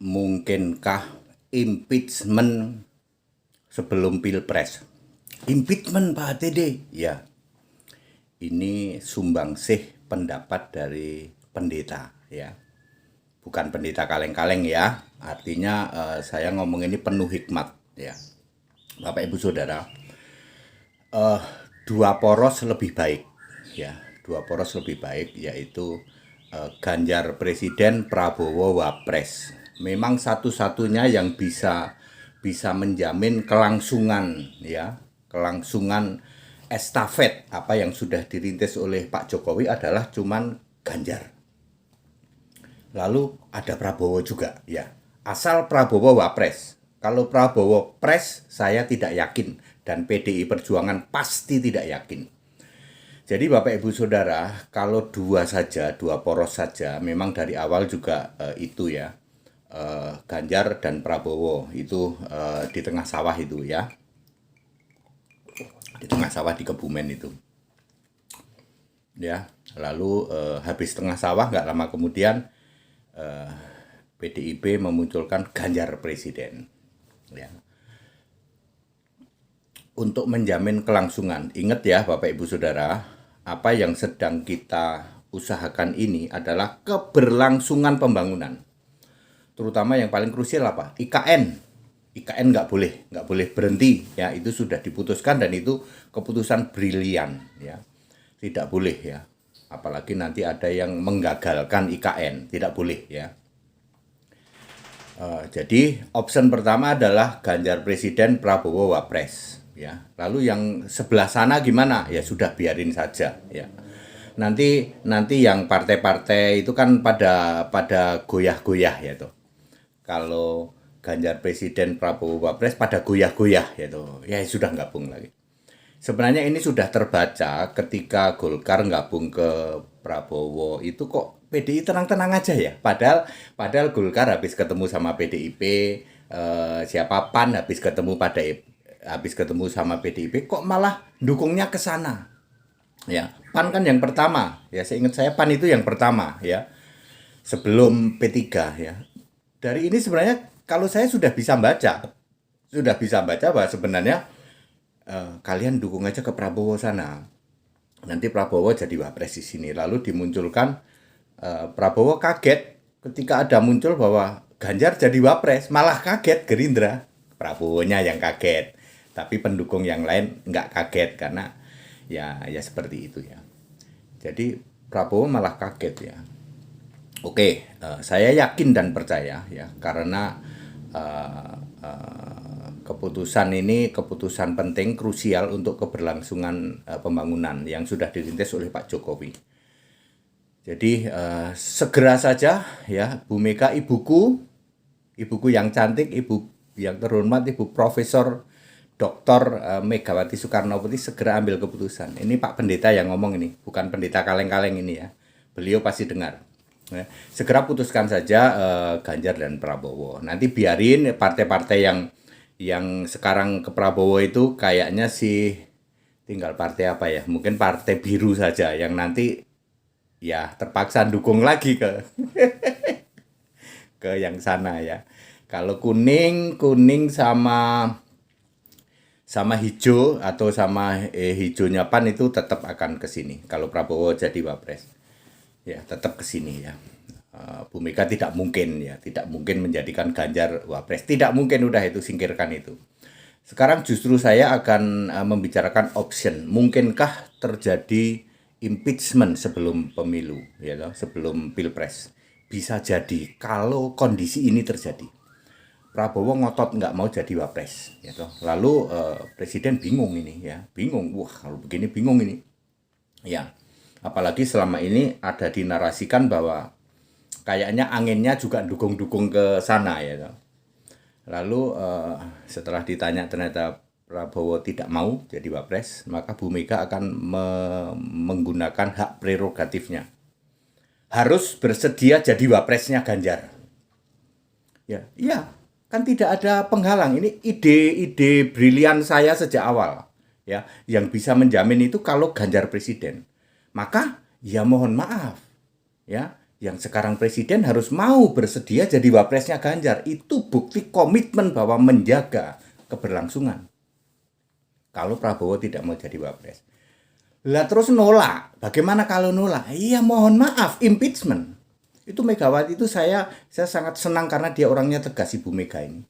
Mungkinkah impeachment sebelum Pilpres? Impeachment Pak TD? Ya, ini sumbangsih pendapat dari pendeta ya. Bukan pendeta kaleng-kaleng ya. Artinya saya ngomong ini penuh hikmat ya. Bapak Ibu Saudara, eh, dua poros lebih baik ya. Dua poros lebih baik yaitu Ganjar Presiden, Prabowo Wapres. Memang satu-satunya yang bisa menjamin kelangsungan ya, kelangsungan estafet apa yang sudah dirintis oleh Pak Jokowi adalah cuman Ganjar. Lalu ada Prabowo juga ya. Asal Prabowo Wapres. Kalau Prabowo Pres saya tidak yakin dan PDI Perjuangan pasti tidak yakin. Jadi Bapak Ibu Saudara, kalau dua saja, dua poros saja, memang dari awal juga itu ya, Ganjar dan Prabowo itu di tengah sawah itu ya, di tengah sawah di Kebumen itu, ya. Lalu habis tengah sawah nggak lama kemudian PDIP memunculkan Ganjar Presiden, ya. Untuk menjamin kelangsungan, ingat ya Bapak Ibu Saudara, apa yang sedang kita usahakan ini adalah keberlangsungan pembangunan. Terutama yang paling krusial apa? IKN. IKN nggak boleh berhenti ya, itu sudah diputuskan dan itu keputusan brilian ya. Tidak boleh ya. Apalagi nanti ada yang menggagalkan IKN, tidak boleh ya. Jadi option pertama adalah Ganjar Presiden, Prabowo Wapres ya. Lalu yang sebelah sana gimana? Ya sudah biarin saja ya. Nanti yang partai-partai itu kan pada goyah-goyah ya tuh. Kalau Ganjar Presiden, Prabowo Wapres pada goyah-goyah ya tuh. Ya sudah gabung lagi. Sebenarnya ini sudah terbaca ketika Golkar gabung ke Prabowo itu kok PDI tenang-tenang aja ya. Padahal Golkar habis ketemu sama PDIP, siapa PAN habis ketemu sama PDIP kok malah dukungnya ke sana. Ya, PAN kan yang pertama. Ya, seingat saya PAN itu yang pertama ya. Sebelum P3 ya. Dari ini sebenarnya kalau saya sudah bisa baca bahwa sebenarnya kalian dukung aja ke Prabowo sana. Nanti Prabowo jadi wapres di sini. Lalu dimunculkan Prabowo kaget ketika ada muncul bahwa Ganjar jadi wapres, malah kaget Gerindra. Prabowo-nya yang kaget, tapi pendukung yang lain nggak kaget karena ya seperti itu ya. Jadi Prabowo malah kaget ya. Oke, saya yakin dan percaya ya karena keputusan ini keputusan penting krusial untuk keberlangsungan pembangunan yang sudah dirintis oleh Pak Jokowi. Jadi segera saja ya Bu Mega, ibuku yang cantik, ibu yang terhormat, Ibu Profesor Dr. Megawati Soekarnoputri segera ambil keputusan. Ini Pak Pendeta yang ngomong ini, bukan pendeta kaleng-kaleng ini ya. Beliau pasti dengar. Ya, segera putuskan saja Ganjar dan Prabowo. Nanti biarin partai-partai yang sekarang ke Prabowo itu kayaknya sih tinggal partai apa ya? Mungkin partai biru saja yang nanti ya terpaksa dukung lagi ke yang sana ya. Kalau kuning sama hijau atau sama hijaunya PAN itu tetap akan ke sini. Kalau Prabowo jadi wapres. Ya, tetap ke sini ya. Bu Mega tidak mungkin menjadikan Ganjar wapres. Tidak mungkin, udah itu singkirkan itu. Sekarang justru saya akan membicarakan option. Mungkinkah terjadi impeachment sebelum pemilu, ya, sebelum Pilpres? Bisa jadi kalau kondisi ini terjadi. Prabowo ngotot nggak mau jadi wapres, ya toh. Lalu Presiden bingung ini ya, bingung. Wah, kalau begini bingung ini. Ya, apalagi selama ini ada dinarasikan bahwa kayaknya anginnya juga dukung-dukung ke sana ya. Lalu setelah ditanya ternyata Prabowo tidak mau jadi wapres, maka Bu Mega akan menggunakan hak prerogatifnya. Harus bersedia jadi wapresnya Ganjar. Ya, iya, kan tidak ada penghalang. Ini ide-ide brilian saya sejak awal. Ya, yang bisa menjamin itu kalau Ganjar presiden. Maka ya mohon maaf ya, Yang sekarang presiden harus mau bersedia jadi wapresnya Ganjar. Itu bukti komitmen bahwa menjaga keberlangsungan. Kalau Prabowo tidak mau jadi wapres. Lah terus nolak. Bagaimana kalau nolak? Iya mohon maaf, impeachment. Itu Megawati itu saya sangat senang karena dia orangnya tegas, Ibu Mega ini.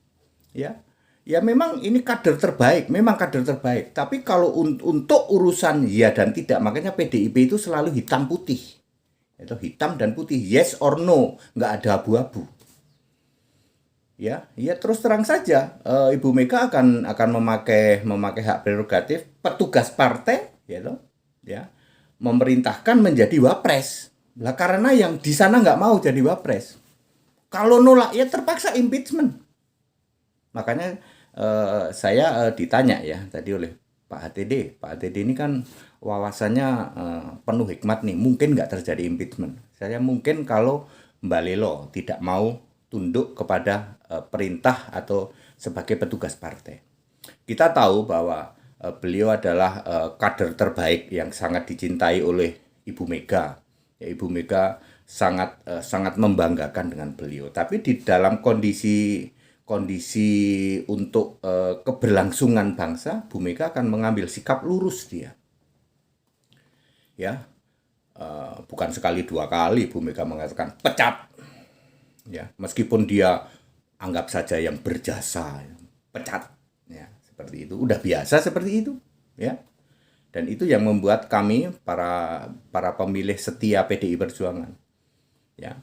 Ya. Ya memang ini kader terbaik, memang kader terbaik. Tapi kalau untuk urusan ya dan tidak, makanya PDIP itu selalu hitam putih. Itu hitam dan putih, yes or no, nggak ada abu-abu. Ya, ya terus terang saja, Ibu Mega akan memakai hak prerogatif petugas partai, ya, memerintahkan menjadi wapres. Lah karena yang di sana nggak mau jadi wapres. Kalau nolak ya terpaksa impeachment. Makanya saya ditanya ya tadi oleh Pak HTD. Pak HTD ini kan wawasannya penuh hikmat nih. Mungkin nggak terjadi impeachment. Saya mungkin kalau Mbak Lelo tidak mau tunduk kepada perintah atau sebagai petugas partai. Kita tahu bahwa beliau adalah kader terbaik yang sangat dicintai oleh Ibu Mega. Ya, Ibu Mega sangat membanggakan dengan beliau. Tapi di dalam kondisi untuk keberlangsungan bangsa, Bu Mega akan mengambil sikap lurus dia. Ya, bukan sekali dua kali Bu Mega mengatakan pecat. Ya, meskipun dia anggap saja yang berjasa, pecat. Ya, seperti itu. Udah biasa seperti itu. Ya. Dan itu yang membuat kami para pemilih setia PDI Perjuangan. Ya.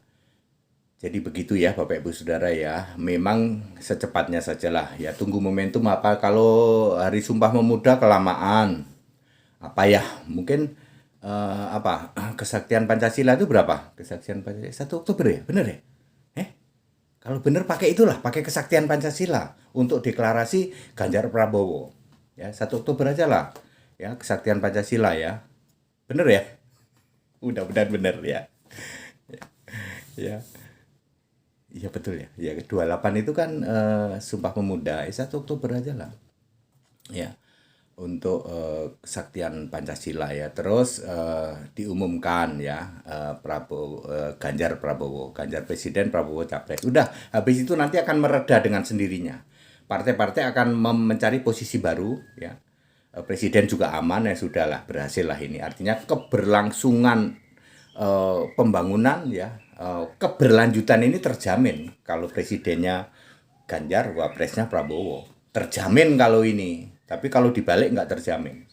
Jadi begitu ya Bapak Ibu Saudara ya. Memang secepatnya sajalah ya, tunggu momentum apa. Kalau Hari Sumpah Pemuda kelamaan. Apa ya? Mungkin kesaktian Pancasila itu berapa? Kesaktian Pancasila 1 Oktober ya? Bener ya? Kalau bener pakai itulah, pakai kesaktian Pancasila untuk deklarasi Ganjar Prabowo. Ya, 1 Oktober aja lah. Ya, kesaktian Pancasila ya. Bener ya? Mudah-mudahan bener ya. Ya. Iya betul ya. Ya 28 itu kan Sumpah Pemuda. 1 Oktober aja lah. Ya. Untuk kesaktian Pancasila ya. Terus diumumkan ya Ganjar Prabowo, Ganjar Presiden, Prabowo Capres. Udah, habis itu nanti akan mereda dengan sendirinya. Partai-partai akan mencari posisi baru ya. Presiden juga aman ya, sudahlah, berhasil lah ini. Artinya keberlangsungan pembangunan ya, keberlanjutan ini terjamin kalau presidennya Ganjar, wapresnya Prabowo. Terjamin kalau ini. Tapi kalau dibalik nggak terjamin.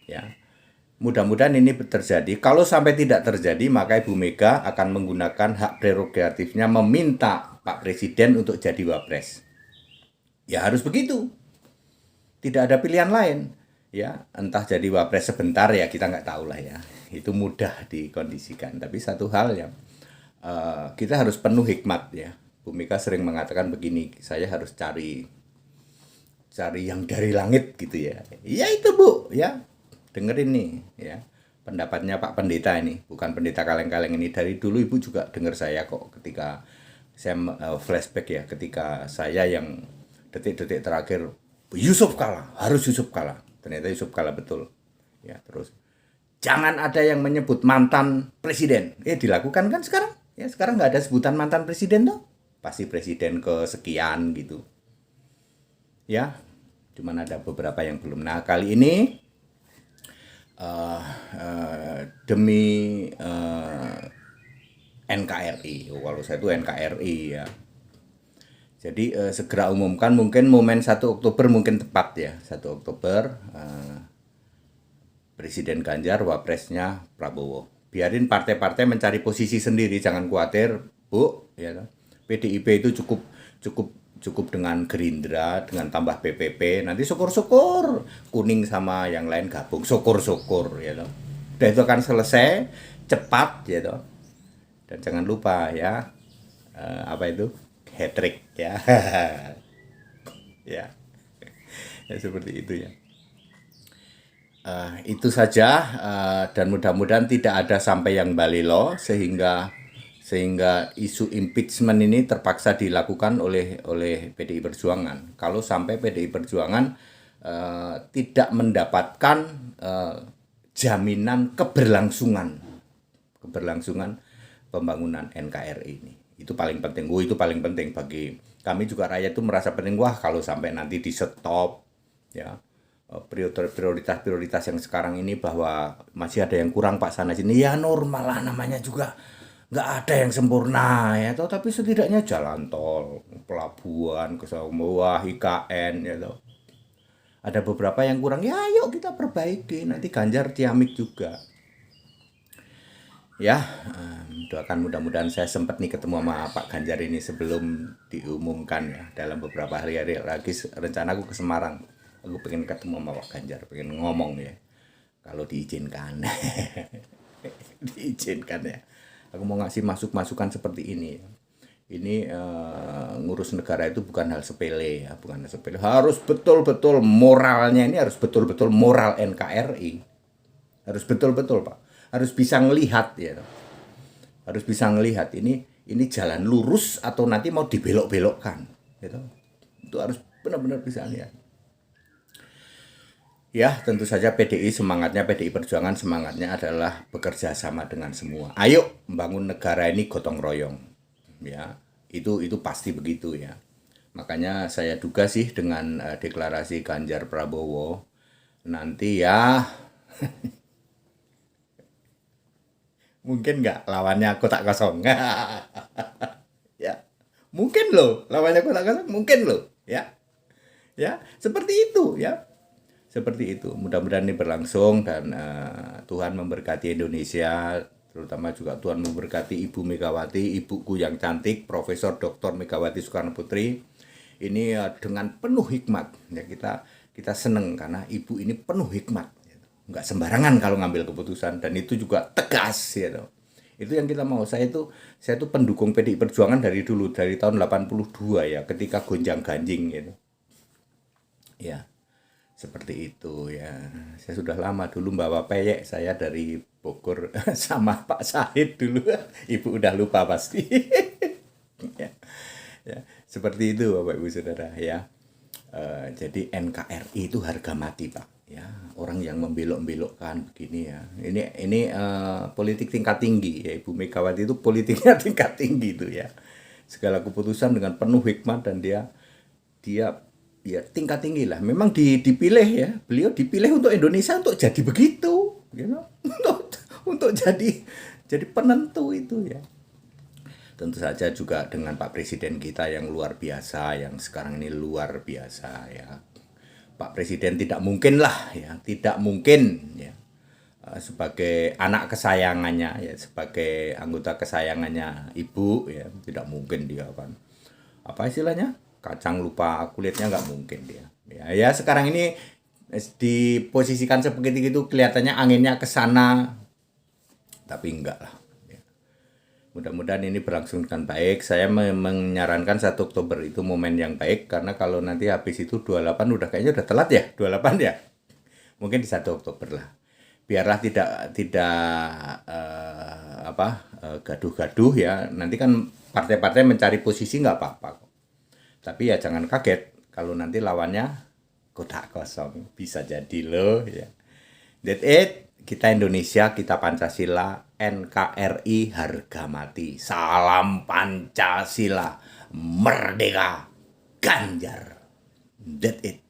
Ya. Mudah-mudahan ini terjadi. Kalau sampai tidak terjadi, maka Ibu Mega akan menggunakan hak prerogatifnya meminta Pak Presiden untuk jadi wapres. Ya harus begitu. Tidak ada pilihan lain. Ya, entah jadi wapres sebentar ya, kita nggak tahu lah ya. Itu mudah dikondisikan. Tapi satu hal yang kita harus penuh hikmat ya. Bu Mega sering mengatakan begini, saya harus cari yang dari langit gitu ya. Ya itu Bu, ya. Dengerin nih ya. Pendapatnya Pak Pendeta ini, bukan pendeta kaleng-kaleng ini. Dari dulu Ibu juga dengar saya kok ketika saya flashback ya, ketika saya yang detik-detik terakhir Yusuf kalah, harus Yusuf kalah. Ternyata Yusuf kalah betul. Ya, terus jangan ada yang menyebut mantan presiden. Dilakukan kan sekarang? Ya, sekarang nggak ada sebutan mantan presiden tuh. Pasti presiden kesekian gitu. Ya, cuman ada beberapa yang belum. Nah, kali ini demi NKRI. Kalau saya itu NKRI ya. Jadi segera umumkan, mungkin momen 1 Oktober mungkin tepat ya. 1 Oktober Presiden Ganjar, wapresnya Prabowo. Biarin partai-partai mencari posisi sendiri, jangan khawatir, Bu, ya. PDIP itu cukup dengan Gerindra, dengan tambah PPP, nanti syukur-syukur kuning sama yang lain gabung, syukur-syukur ya toh. Dan itu akan selesai cepat ya toh. Dan jangan lupa ya apa itu? Hat-trick ya. Ya. Ya seperti itu ya. Itu saja dan mudah-mudahan tidak ada sampai yang balelo sehingga isu impeachment ini terpaksa dilakukan oleh PDI Perjuangan. Kalau sampai PDI Perjuangan tidak mendapatkan jaminan keberlangsungan pembangunan NKRI ini. Itu paling penting. Itu paling penting bagi kami juga, rakyat itu merasa penting. Wah, kalau sampai nanti di stop ya, prioritas yang sekarang ini bahwa masih ada yang kurang Pak sana sini, ya normal lah, namanya juga nggak ada yang sempurna ya toh, tapi setidaknya jalan tol, pelabuhan ke bawah, IKN ya toh. Ada beberapa yang kurang, ya ayo kita perbaiki, nanti Ganjar ciamik juga. Ya, doakan mudah-mudahan saya sempat nih ketemu sama Pak Ganjar ini sebelum diumumkan ya. Dalam beberapa hari lagi rencana aku ke Semarang. Aku pengen ketemu sama Pak Ganjar, pengen ngomong ya. Kalau diizinkan. Diizinkan ya. Aku mau ngasih masukan seperti ini. Ini ngurus negara itu bukan hal sepele ya, bukan hal sepele. Harus betul-betul moralnya, ini harus betul-betul moral NKRI. Harus betul-betul, Pak. Harus bisa ngelihat ya. Harus bisa ngelihat ini jalan lurus atau nanti mau dibelok-belokkan gitu. Itu harus benar-benar bisa lihat. Ya, tentu saja PDI Perjuangan semangatnya adalah bekerja sama dengan semua. Ayo membangun negara ini gotong royong. Ya, itu pasti begitu ya. Makanya saya duga sih dengan deklarasi Ganjar Prabowo nanti ya mungkin nggak lawannya kotak kosong. Ya, mungkin loh lawannya kotak kosong, mungkin loh ya. Ya, seperti itu ya. Seperti itu. Mudah-mudahan ini berlangsung dan Tuhan memberkati Indonesia, terutama juga Tuhan memberkati Ibu Megawati, ibuku yang cantik, Profesor Dr. Megawati Soekarno Putri. Ini dengan penuh hikmat. Ya, kita seneng karena ibu ini penuh hikmat. Nggak sembarangan kalau ngambil keputusan, dan itu juga tegas gitu. Itu yang kita mau. Saya tuh pendukung PDI Perjuangan dari dulu, dari tahun 82 ya, ketika gonjang-ganjing gitu. Ya, seperti itu ya. Saya sudah lama dulu bawa peyek saya dari Bogor sama Pak Syahid dulu. Ibu udah lupa pasti. Ya, ya, seperti itu Bapak Ibu Saudara ya. Jadi NKRI itu harga mati Pak. Ya, orang yang membelok-belokkan begini ya. Ini politik tingkat tinggi ya. Ibu Megawati itu politiknya tingkat tinggi itu ya. Segala keputusan dengan penuh hikmat, dan dia ya tingkat tinggi lah. Memang dipilih ya. Beliau dipilih untuk Indonesia untuk jadi begitu, gitu. Untuk jadi penentu itu ya. Tentu saja juga dengan Pak Presiden kita yang luar biasa, yang sekarang ini luar biasa ya. Pak Presiden tidak mungkin lah ya, tidak mungkin ya, sebagai anak kesayangannya ya, sebagai anggota kesayangannya ibu ya, tidak mungkin dia kan, apa istilahnya, kacang lupa kulitnya, nggak mungkin dia ya. Sekarang ini diposisikan seperti itu, kelihatannya anginnya ke sana, tapi enggak lah. Mudah-mudahan ini berlangsung dengan baik. Saya menyarankan 1 Oktober itu momen yang baik, karena kalau nanti habis itu 28 kayaknya udah telat ya, 28 ya. Mungkin di 1 Oktober lah. Biarlah tidak gaduh-gaduh ya. Nanti kan partai-partai mencari posisi nggak apa-apa kok. Tapi ya jangan kaget kalau nanti lawannya kotak kosong. Bisa jadi loh ya. That's it. Kita Indonesia, kita Pancasila, NKRI harga mati. Salam Pancasila, merdeka, Ganjar. That's it.